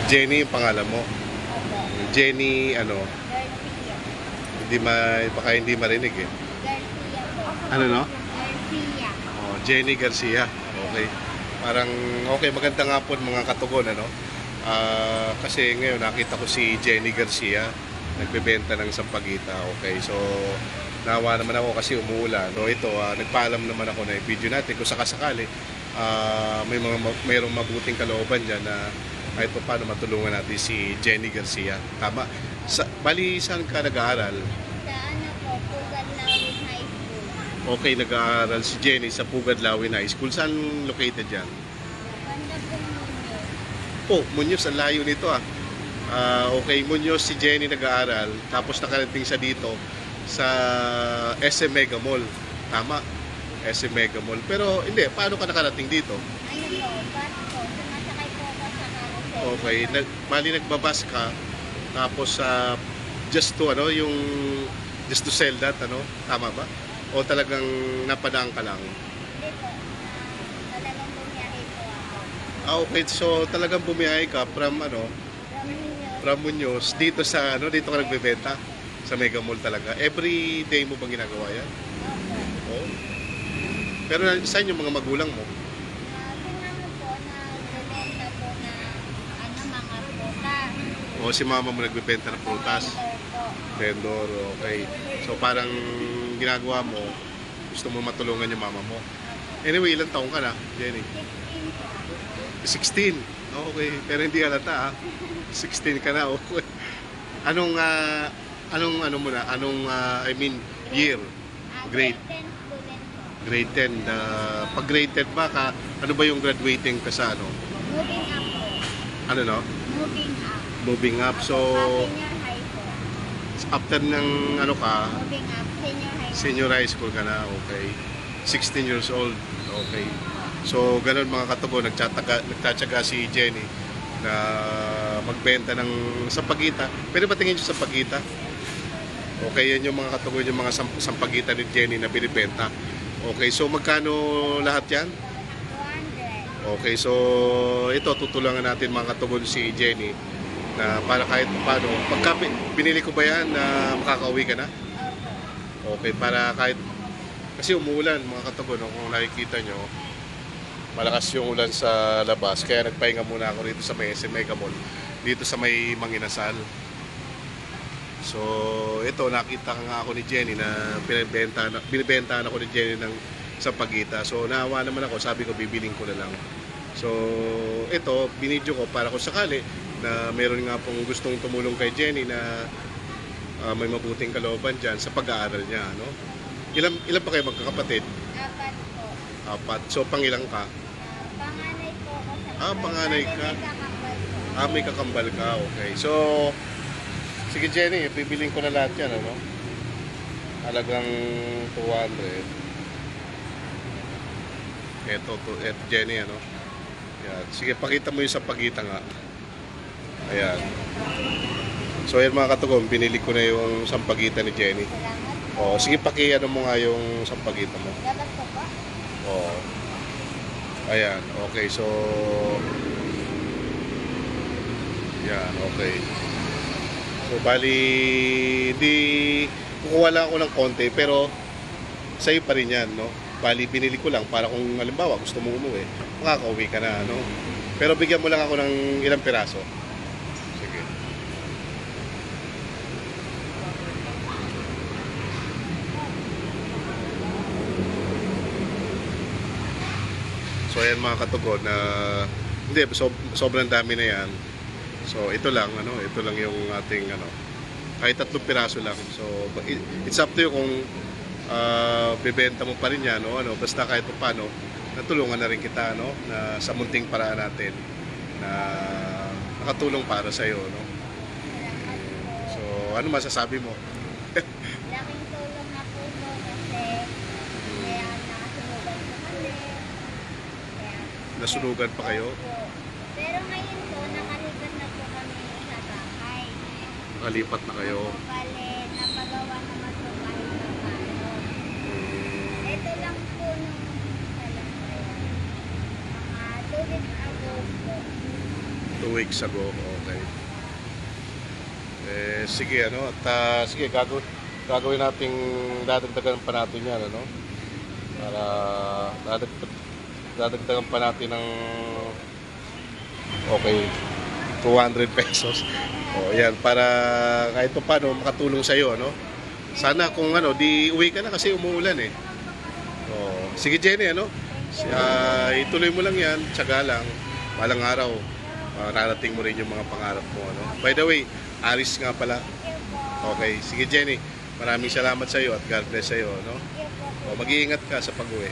Jenny yung pangalan mo. Opo. Jenny, ano, Garcia. baka hindi marinig eh. Garcia po. Ano no? Garcia. Oh, Jenny Garcia. Okay. Parang, okay, magandang hapon mga katugon, ano? Kasi ngayon nakita ko si Jenny Garcia, nagbebenta ng sampagita. Okay, so nawa naman ako kasi umuulan. So ito, nagpaalam naman ako na i-video natin kung sakasakali mayroong mabuting kalooban dyan na kahit pa paano matulungan natin si Jenny Garcia. Tama. Bali, saan ka nag-aaral? Sa ano po, Pugan Lawin High School. Okay, nag-aaral si Jenny sa Pugad Lawin High School. Saan located dyan? Banda po ninyo. Oh, Muñoz, ang layo nito ah. Okay, Muñoz si Jenny nag-aaral, tapos nakarating siya dito sa SM Mega Mall. Tama, SM Mega Mall. Pero hindi, paano ka nakarating dito? Ano po, bus po. Sumasakay po ako sa carousel. Okay, bali nagbabas ka, tapos just to sell that, ano? Tama ba? O talagang napadaan ka lang? Hindi po. Talagang bumiyahe po ako. Okay, so talagang bumiyahe ka from from Muñoz dito sa dito ka nagbebenta sa Mega Mall talaga. Every day mo bang ginagawa 'yan? Opo. Oh. Pero saan yung mga magulang mo? Tingnan po na nagbebenta po na mga prutas. O si mama mo nagbebenta ng prutas? Vendor po. Vendor, okay. So parang ginagawa mo, gusto mo matulungan yung mama mo. Anyway, ilang taong ka na, Jenny? 16 po. 16. Okay, pero hindi halata ah. 16 ka na, okay. Anong I mean, year? Grade? 10 student po. Grade 10. Pag grade 10 ba ka, ano ba yung graduating ka sa ano? Moving up po. Ano no? Moving up. Moving up. So, Senior high po. after ng ano ka, Moving up. Senior high. senior high school ka na, okay. 16 years old, okay. So, ganun mga katubo, nagtatsaga si Jenny na magbenta ng sampagita. Pwede ba tingin nyo sampagita? Okay, yan yung mga katubo, yung mga sampagita ni Jenny na binibenta. Okay, so magkano lahat yan? 200. Okay, so ito, tutulungan natin mga katubo si Jenny na para kahit paano. Pagka binili ko ba yan na makakauwi ka na? Opo. Okay, para kahit kasi umuulan mga katubo, no? Kung nakikita nyo, malakas yung ulan sa labas, kaya nagpahinga muna ako dito sa may SM Mega Mall, dito sa may Manginasal. So ito, nakita nga ako ni Jenny na binibentahan ako ni Jenny ng sampagita. So naawa naman ako, sabi ko bibiling ko na lang. So ito, binidyo ko para kung sakali na meron nga pong gustong tumulong kay Jenny na may mabuting kalooban dyan sa pag-aaral niya, no? Ilan pa kayo magkakapatid? 4 po. 4. So pangilang ka? Panganay po ako sa Panganay ka. May kakapal po. May kakambal ka, okay. So, sige Jenny, bibiling ko na lahat yan, ano? Halagang 200. Eto Jenny, ano? Yan. Sige, pakita mo yung sampagita nga. Ayan. So, yan mga katugong, binili ko na yung sampagita ni Jenny. Salamat. Sige, ano mo nga yung sampagita mo. Labas ko po. Ayan, okay. So, yan, okay. So, bali, kukuha lang ako ng konti, pero sa'yo pa rin yan, no? Bali, binili ko lang para kung halimbawa gusto mo umuwi, makakauwi ka na, no? Pero bigyan mo lang ako ng ilang piraso. Sige. So, ayan mga katugon na hindi, sobrang dami na yan. So, ito lang yung ating kahit 3 piraso lang. So, it's up to you kung bebenta mo pa rin yan, no? Basta kahit paano, natulungan na rin kita, no? Na sa munting paraan natin na nakatulong para sa iyo, no? So, ano masasabi mo? Laking tulong na po ito kasi kaya nakasunugan po kami. Kaya, Nasunugan pa kayo? pero ngayon po, nakalipat na po kami sa bahay. Nakalipat na kayo? Bale, napagawa naman po kahit na paano. Ito lang po nung alam ko yan. Mga 2 weeks ago po. 2 weeks ago, Sige, ano, at sige, gagawin nating dadagdagan pa natin yan, ano, para dadagdagan pa natin ng okay, 200 pesos. O, yan, para kahit pa paano makatulong sa iyo, ano. Sana kung ano, di uwi ka na kasi umuulan eh. O, sige Jenny, ano, ituloy mo lang yan, tiyaga lang, balang araw, narating mo rin yung mga pangarap mo, ano. By the way, Aris nga pala. Okay, sige Jenny, maraming salamat sa iyo at God bless sa iyo, no? O, mag-iingat ka sa pag-uwi.